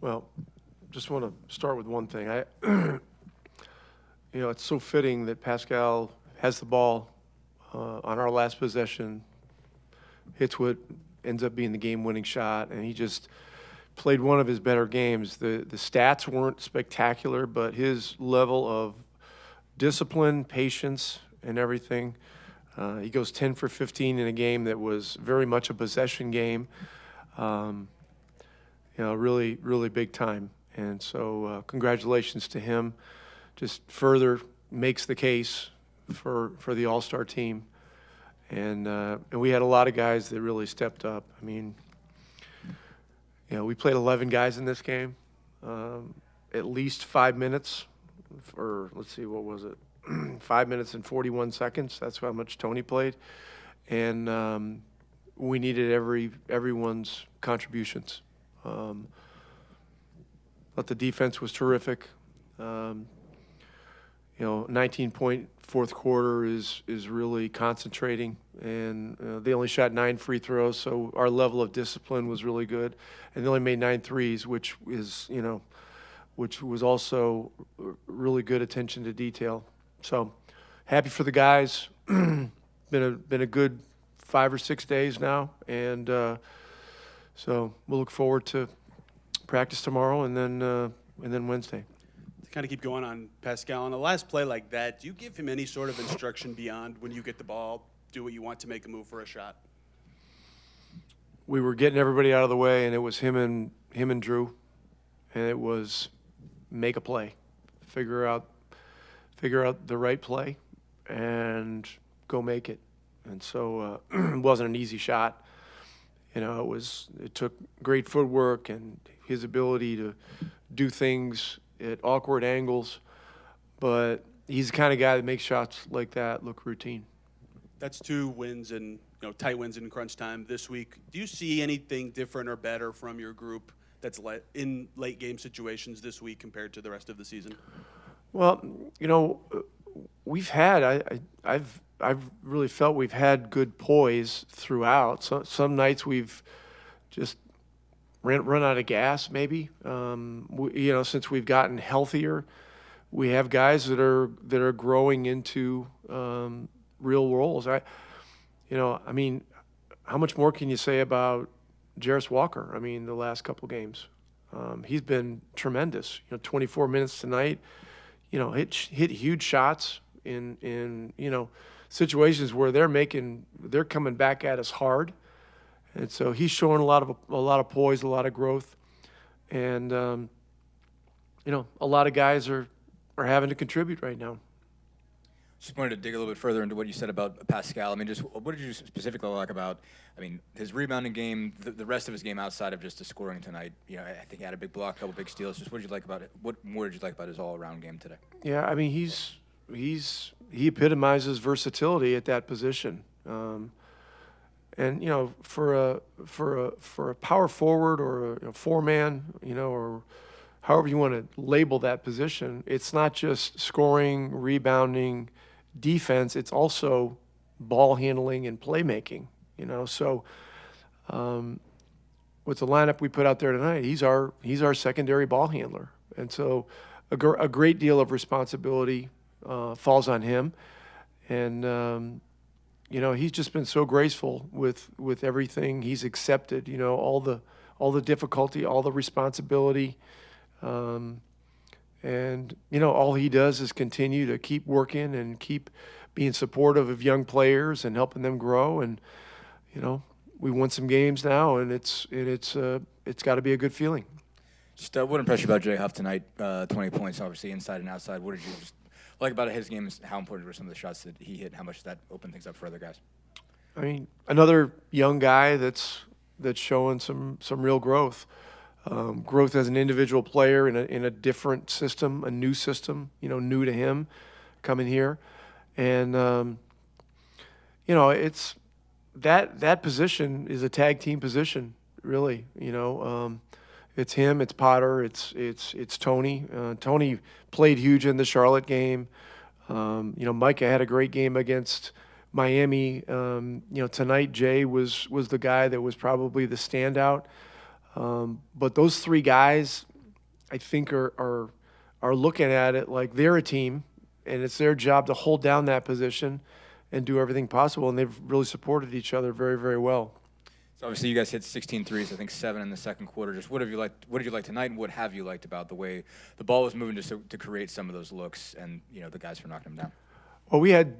Well, just want to start with one thing. It's so fitting that Pascal has the ball on our last possession, hits what ends up being the game-winning shot, and he just played one of his better games. The stats weren't spectacular, but his level of discipline, patience, and everything. He goes 10 for 15 in a game that was very much a possession game. Really, really big time. And so congratulations to him. Just further makes the case for the All-Star team. And we had a lot of guys that really stepped up. I mean, we played 11 guys in this game, at least 5 minutes, or let's see, what was it? 5 minutes and 41 seconds. That's how much Tony played. And we needed everyone's contributions. But the defense was terrific. 19-point fourth quarter is really concentrating, and they only shot 9 free throws, so our level of discipline was really good. And they only made 9 threes, which was also really good attention to detail. So happy for the guys. Been a good 5 or 6 days now, and so we'll look forward to practice tomorrow and then Wednesday. To kind of keep going on Pascal, on a last play like that, do you give him any sort of instruction beyond when you get the ball, do what you want to make a move for a shot? We were getting everybody out of the way, and it was him and Drew, and it was make a play, figure out the right play, and go make it. And so it wasn't an easy shot. It took great footwork and his ability to do things at awkward angles, but he's the kind of guy that makes shots like that look routine. That's 2 wins and tight wins in crunch time this week. Do you see anything different or better from your group that's in late game situations this week compared to the rest of the season? Well, we've had I've really felt we've had good poise throughout. So some nights we've just run out of gas, maybe. Since we've gotten healthier, we have guys that are growing into real roles. How much more can you say about Jarris Walker? The last couple games, he's been tremendous. 24 minutes tonight. Hit huge shots in situations where they're coming back at us hard. And so he's showing a lot of poise, a lot of growth, and a lot of guys are having to contribute right now. Just wanted to dig a little bit further into what you said about Pascal. Just what did you specifically like about? His rebounding game, the rest of his game outside of just the scoring tonight. I think he had a big block, a couple big steals. Just what did you like about it? What more did you like about his all-around game today? Yeah, he epitomizes versatility at that position. And for a power forward or a 4-man, or however you want to label that position, it's not just scoring, rebounding, defense. It's also ball handling and playmaking. So with the lineup we put out there tonight, he's our secondary ball handler, and so a great deal of responsibility falls on him, and. He's just been so graceful with everything he's accepted. All the difficulty, all the responsibility, and all he does is continue to keep working and keep being supportive of young players and helping them grow. And we won some games now, and it's got to be a good feeling. Just what impressed you about Jay Huff tonight? 20 points, obviously inside and outside. What did you just like about his game? Is how important were some of the shots that he hit, and how much that opened things up for other guys? Another young guy that's showing some real growth. Growth as an individual player in a different system, a new system, new to him, coming here, and it's that position is a tag team position, really. It's him, it's Potter, it's Tony. Tony played huge in the Charlotte game. Micah had a great game against Miami. Tonight Jay was the guy that was probably the standout. But those 3 guys, I think are looking at it like they're a team, and it's their job to hold down that position and do everything possible. And they've really supported each other very, very well. So obviously you guys hit 16 threes, I think 7 in the second quarter. Just what did you like tonight, and what have you liked about the way the ball was moving to create some of those looks, and the guys for knocking them down? Well, we had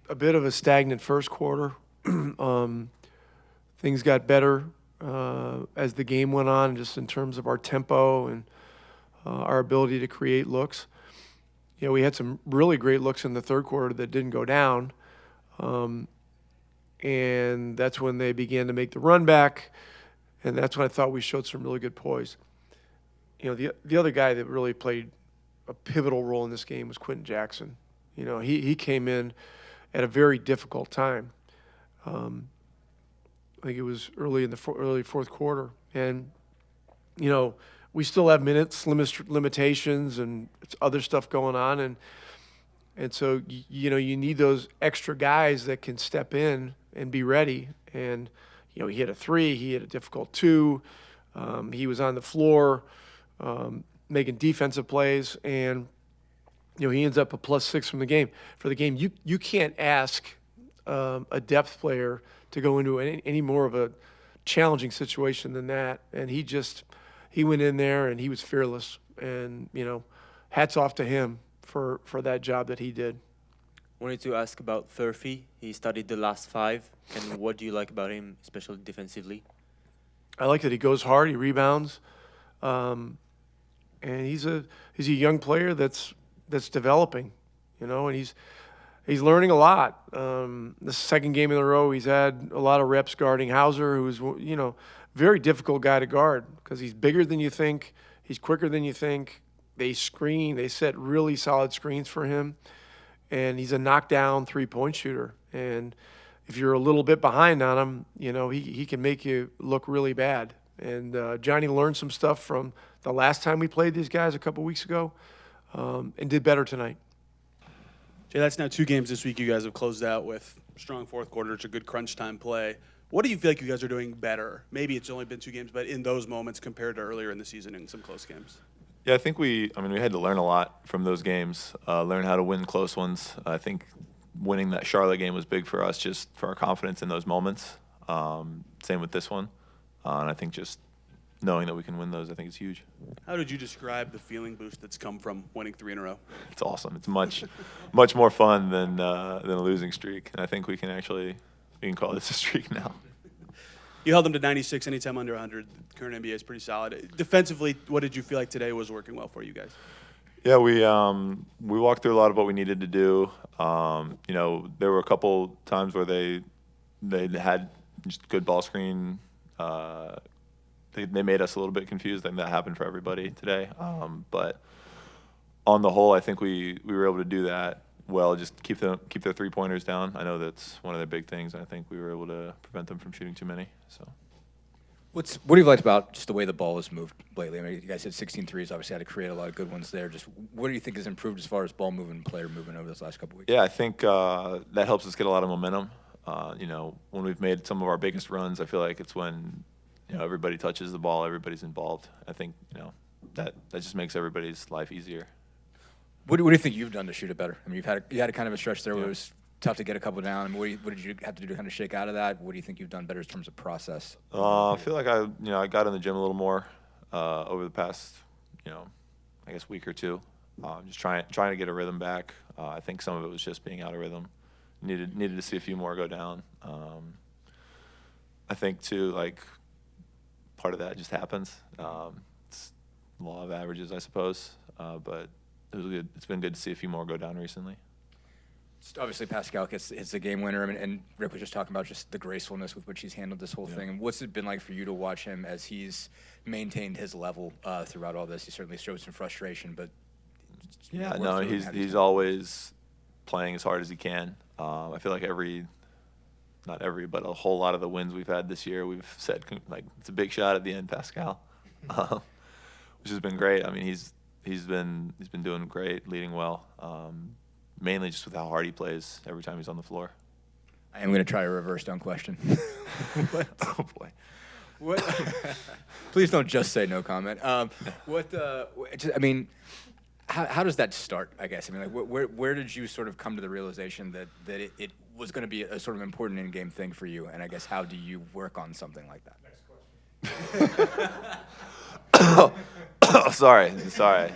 a bit of a stagnant first quarter. Things got better as the game went on, just in terms of our tempo and our ability to create looks. We had some really great looks in the third quarter that didn't go down. And that's when they began to make the run back, and that's when I thought we showed some really good poise. The other guy that really played a pivotal role in this game was Quentin Jackson. He came in at a very difficult time. I think it was early in the early fourth quarter, and we still have minutes limitations and other stuff going on, and so you need those extra guys that can step in and be ready. And he hit a 3, he hit a difficult 2. He was on the floor making defensive plays, and he ends up a +6 from the game. For the game, you can't ask a depth player to go into any more of a challenging situation than that. And he went in there and he was fearless. And hats off to him for that job that he did. Wanted to ask about Thurfy. He studied the last 5, and what do you like about him, especially defensively? I like that he goes hard, he rebounds, and he's a young player that's developing, and he's learning a lot. The second game in a row, he's had a lot of reps guarding Hauser, who's very difficult guy to guard because he's bigger than you think, he's quicker than you think. They set really solid screens for him. And he's a knockdown three-point shooter. And if you're a little bit behind on him, he can make you look really bad. And Johnny learned some stuff from the last time we played these guys a couple weeks ago, and did better tonight. Jay, that's now 2 games this week you guys have closed out with strong fourth quarters, a good crunch time play. What do you feel like you guys are doing better? Maybe it's only been 2 games, but in those moments compared to earlier in the season in some close games. Yeah, I think we had to learn a lot from those games, learn how to win close ones. I think winning that Charlotte game was big for us, just for our confidence in those moments. Same with this one. And I think just knowing that we can win those, I think is huge. How did you describe the feeling boost that's come from winning 3 in a row? It's awesome. It's much more fun than a losing streak. And I think we can call this a streak now. You held them to 96 anytime under 100. The current NBA is pretty solid. Defensively, what did you feel like today was working well for you guys? Yeah, we walked through a lot of what we needed to do. There were a couple times where they had just good ball screen. They made us a little bit confused. I think that happened for everybody today. But on the whole, I think we were able to do that well. Just keep their 3-pointers down. I know that's one of their big things. I think we were able to prevent them from shooting too many. So. What have you liked about just the way the ball has moved lately? I mean, you guys hit 16 threes, obviously had to create a lot of good ones there. Just what do you think has improved as far as ball movement, player movement over those last couple weeks? Yeah, I think that helps us get a lot of momentum. When we've made some of our biggest runs, I feel like it's when everybody touches the ball, everybody's involved. I think that just makes everybody's life easier. What do you think you've done to shoot it better? I mean, you had a kind of a stretch there where it was tough to get a couple down. I mean, what did you have to do to kind of shake out of that? What do you think you've done better in terms of process? I feel like I got in the gym a little more over the past I guess week or 2. Just trying to get a rhythm back. I think some of it was just being out of rhythm. Needed to see a few more go down. I think too, like part of that just happens. It's law of averages, I suppose. But it was good. It's been good to see a few more go down recently. Obviously, Pascal hits the game winner, and Rick was just talking about just the gracefulness with which he's handled this whole thing. And what's it been like for you to watch him as he's maintained his level throughout all this? He certainly showed some frustration, but yeah, no, he's always playing as hard as he can. I feel like not every, but a whole lot of the wins we've had this year, we've said like it's a big shot at the end, Pascal, which has been great. I mean, he's been doing great, leading well. Mainly just with how hard he plays every time he's on the floor. I am going to try a reverse dunk question. Oh boy. What? Please don't just say no comment. I mean, how does that start? I guess. I mean, like, where did you sort of come to the realization that it was going to be a sort of important in-game thing for you? And I guess how do you work on something like that? Next question. Sorry.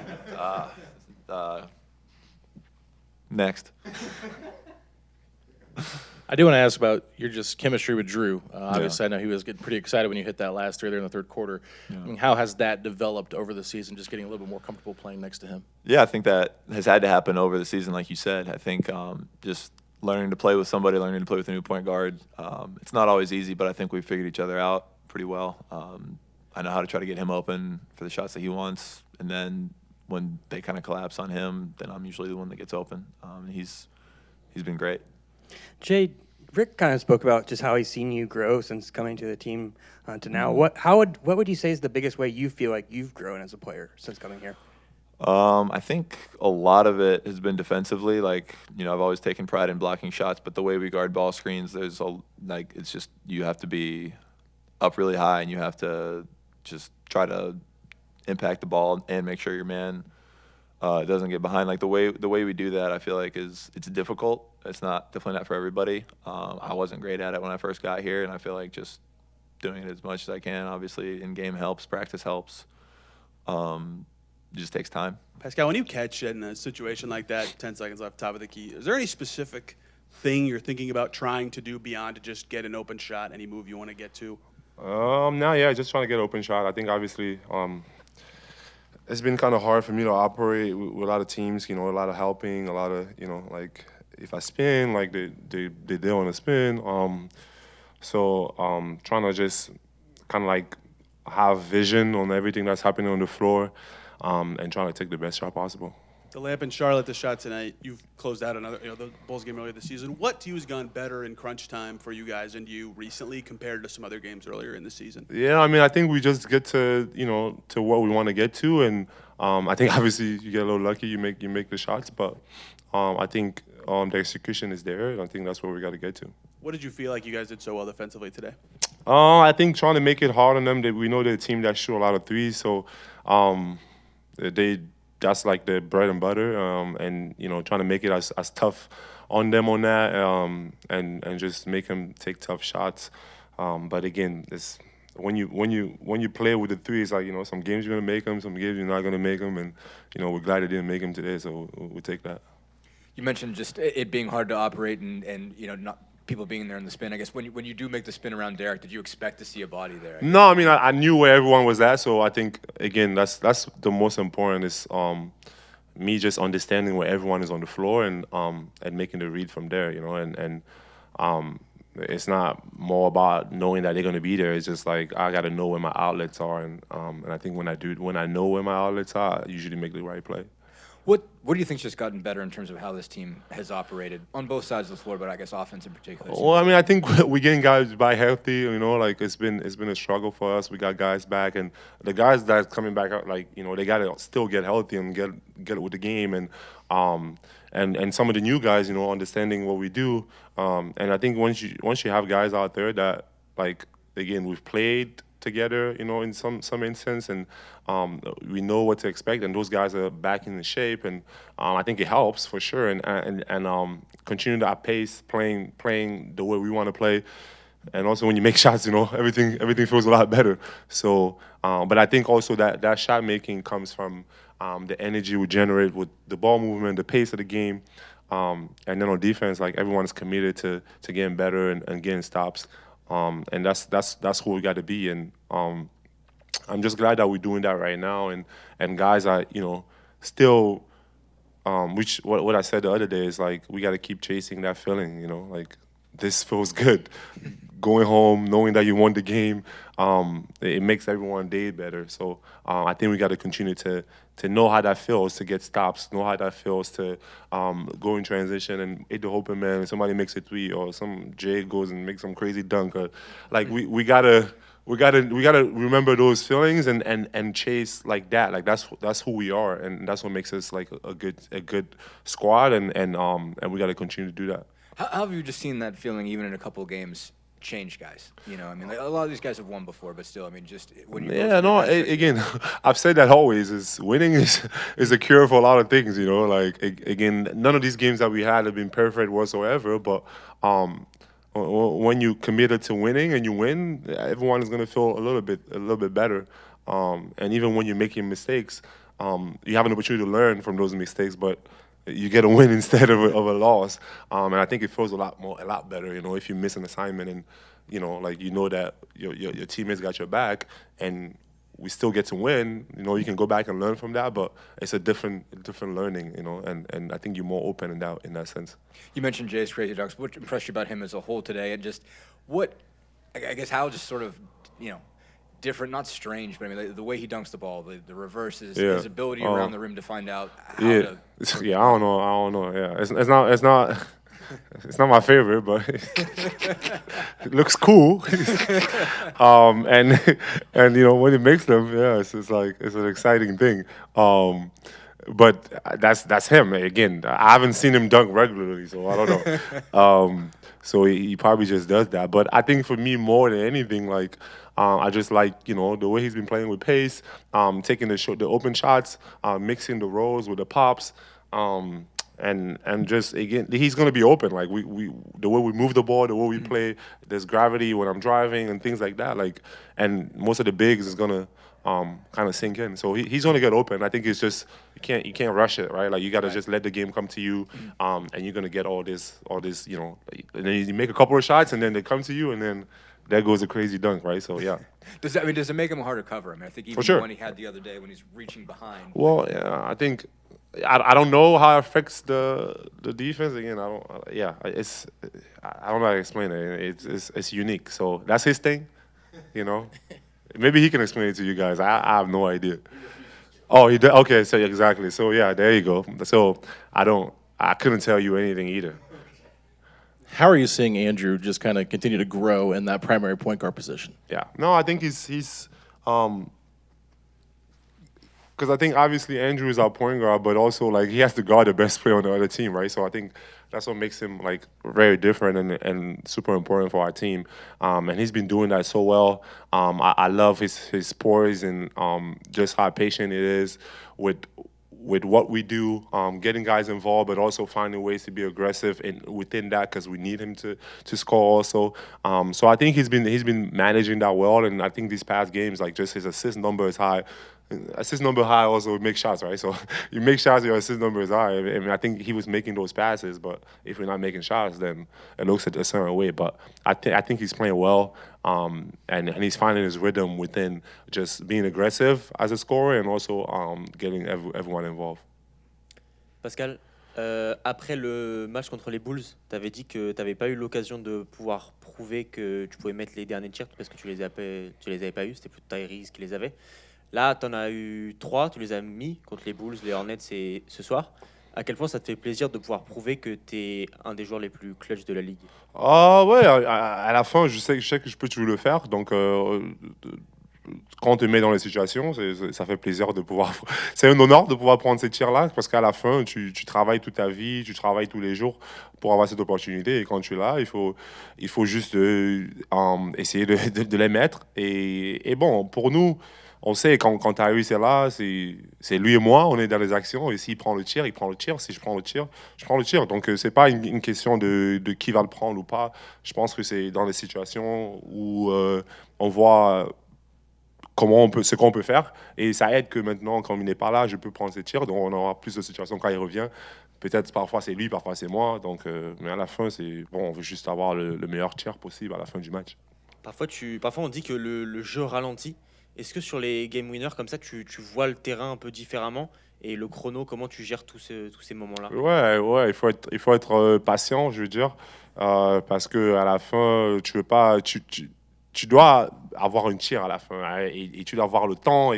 Next. I do want to ask about your just chemistry with Drew. Obviously, I know he was getting pretty excited when you hit that last three there in the third quarter. Yeah. I mean, how has that developed over the season, just getting a little bit more comfortable playing next to him? Yeah, I think that has had to happen over the season, like you said. I think just learning to play with somebody, learning to play with a new point guard. It's not always easy, but I think we figured each other out pretty well. I know how to try to get him open for the shots that he wants, and then when they kind of collapse on him, then I'm usually the one that gets open. He's been great. Jay, Rick kind of spoke about just how he's seen you grow since coming to the team to now. Mm-hmm. What would you say is the biggest way you feel like you've grown as a player since coming here? I think a lot of it has been defensively. Like, I've always taken pride in blocking shots, but the way we guard ball screens, it's just you have to be up really high and you have to just try to impact the ball and make sure your man doesn't get behind. Like the way we do that, I feel like it's difficult. It's definitely not for everybody. I wasn't great at it when I first got here, and I feel like just doing it as much as I can. Obviously, in game helps, practice helps. It just takes time. Pascal, when you catch in a situation like that, 10 seconds left, top of the key, is there any specific thing you're thinking about trying to do beyond to just get an open shot, any move you want to get to? Just trying to get open shot. I think obviously it's been kind of hard for me to operate with a lot of teams, a lot of helping, a lot of, like if I spin, like they deal on a spin. Trying to just kind of like have vision on everything that's happening on the floor and trying to take the best shot possible. The layup in Charlotte, the shot tonight, you've closed out another, the Bulls game earlier this season. What to you has gone better in crunch time for you guys and you recently compared to some other games earlier in the season? Yeah, I mean, I think we just get to, to what we want to get to. And I think obviously you get a little lucky, you make the shots. But I think the execution is there, and I think that's where we got to get to. What did you feel like you guys did so well defensively today? I think trying to make it hard on them. We know they're a team that shoot a lot of threes, so that's like the bread and butter, and trying to make it as tough on them on that, and just make them take tough shots. But again, it's when you play with the threes, like some games you're gonna make them, some games you're not gonna make them, and we're glad they didn't make them today, so we'll take that. You mentioned just it being hard to operate and not people being there in the spin. I guess when you do make the spin around Derek, did you expect to see a body there? No, I mean I knew where everyone was at, so I think again that's the most important is me just understanding where everyone is on the floor and making the read from there, and it's not more about knowing that they're gonna be there. It's just like I gotta know where my outlets are, and I think when I know where my outlets are, I usually make the right play. What do you think's just gotten better in terms of how this team has operated on both sides of the floor, but I guess offense in particular? Well, I mean, I think we're getting guys back healthy. Like it's been a struggle for us. We got guys back, and the guys that's coming back out, like they gotta still get healthy and get with the game, and some of the new guys, understanding what we do. And I think once you have guys out there that again we've played together, in some instance, and we know what to expect, and those guys are back in the shape, and I think it helps for sure, and continue that pace, playing the way we want to play, and also when you make shots, everything feels a lot better. So, but I think also that shot making comes from the energy we generate with the ball movement, the pace of the game, and then on defense, like everyone is committed to getting better and getting stops. And that's who we got to be, and I'm just glad that we're doing that right now, and guys are still, which what I said the other day is like we got to keep chasing that feeling, like this feels good, going home knowing that you won the game, it makes everyone day better. So I think we got to continue to know how that feels to get stops, know how that feels to go in transition and hit the open man, and somebody makes a three, or some Jay goes and makes some crazy dunk. Like we gotta remember those feelings and chase like that. Like that's who we are, and that's what makes us like a good squad, and we gotta continue to do that. How have you just seen that feeling even in a couple of games change guys. You know, I mean, like, a lot of these guys have won before, but still, I mean, just when you Yeah, no. Again, I've said that always. Is winning is a cure for a lot of things. You know, like again, none of these games that we had have been perfect whatsoever. But when you committed to winning and you win, everyone is gonna feel a little bit better. And even when you're making mistakes, you have an opportunity to learn from those mistakes, but you get a win instead of a loss. And I think it feels a lot better, you know, if you miss an assignment and, you know, like you know that your teammates got your back and we still get to win. You know, you can go back and learn from that, but it's a different learning, you know, and I think you're more open in that sense. You mentioned Jay's crazy dunks. What impressed you about him as a whole today, and just what, I guess, how just sort of, you know, different, not strange, but I mean, like, the way he dunks the ball, the reverses, his ability around the rim to find out how to. Yeah, I don't know. Yeah, it's not. It's not my favorite, but it looks cool. And you know when he makes them, yeah, it's like it's an exciting thing. But that's him again. I haven't seen him dunk regularly, so I don't know. So he probably just does that. But I think for me, more than anything, like I just like, you know, the way he's been playing with pace, taking the open shots, mixing the rolls with the pops. And just again, he's gonna be open. Like we the way we move the ball, the way we play, there's gravity when I'm driving and things like that. Like, and most of the bigs is gonna kind of sink in. So he's gonna get open. I think it's just you can't rush it, right? Like you gotta just let the game come to you, and you're gonna get all this, you know. And then you make a couple of shots, and then they come to you, and then there goes a crazy dunk, right? So yeah. Does it make him harder to cover? I mean, I think even For sure. the one he had the other day when he's reaching behind. Well, yeah, I think I don't know how it affects the defense. Again, I don't know how to explain it. It's unique. So that's his thing, you know. Maybe he can explain it to you guys. I have no idea. Oh, he did. Okay, so exactly. So yeah, there you go. So I couldn't tell you anything either. How are you seeing Andrew just kind of continue to grow in that primary point guard position? Yeah. No, I think he's because I think obviously Andrew is our point guard, but also like he has to guard the best player on the other team, right? So I think that's what makes him like very different and super important for our team. And he's been doing that so well. I love his poise and just how patient it is with what we do, getting guys involved, but also finding ways to be aggressive within that because we need him to score also. So I think he's been managing that well, and I think these past games, like just his assist number is high. Assist number high also make shots, right? So you make shots, your assist number is high. I mean, I think he was making those passes, but if we're not making shots, then it looks a certain way. But I think he's playing well, and he's finding his rhythm within just being aggressive as a scorer and also getting everyone involved. Pascal, après le match contre les Bulls, tu avais dit que tu n'avais pas eu l'occasion de pouvoir prouver que tu pouvais mettre les derniers tirs parce que tu les avais pas eu, c'était plutôt Tyrese qui les avait. Là, tu en as eu 3, tu les as mis contre les Bulls, les Hornets ce soir. À quel point ça te fait plaisir de pouvoir prouver que tu es un des joueurs les plus clutch de la ligue? Ah ouais, à la fin, je sais que je peux toujours le faire. Donc, quand on te met dans les situations, ça fait plaisir de pouvoir. C'est un honneur de pouvoir prendre ces tirs-là parce qu'à la fin, tu travailles toute ta vie, tu travailles tous les jours pour avoir cette opportunité. Et quand tu es là, il faut juste essayer de les mettre. Et bon, pour nous, on sait quand Tyrese est là, c'est lui et moi, on est dans les actions. Et s'il prend le tir, il prend le tir. Si je prends le tir, je prends le tir. Donc, c'est pas une question de qui va le prendre ou pas. Je pense que c'est dans les situations où on voit ce qu'on peut faire. Et ça aide que maintenant, quand il n'est pas là, je peux prendre ses tirs. Donc, on aura plus de situations quand il revient. Peut-être parfois c'est lui, parfois c'est moi. Donc, mais à la fin, on veut juste avoir le meilleur tir possible à la fin du match. Parfois on dit que le jeu ralentit. Est-ce que sur les game winners comme ça, tu vois le terrain un peu différemment et le chrono, comment tu gères tous ces moments-là? Ouais, il faut être patient, je veux dire, parce que à la fin, tu dois avoir un tir à la fin, hein, et tu dois avoir le temps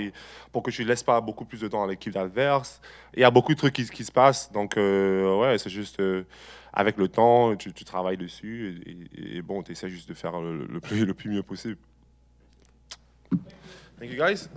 pour que tu ne laisses pas beaucoup plus de temps à l'équipe adverse. Il y a beaucoup de trucs qui se passent, donc ouais, c'est juste avec le temps, tu travailles dessus et bon, tu essaies juste de faire le plus mieux possible. Thank you guys.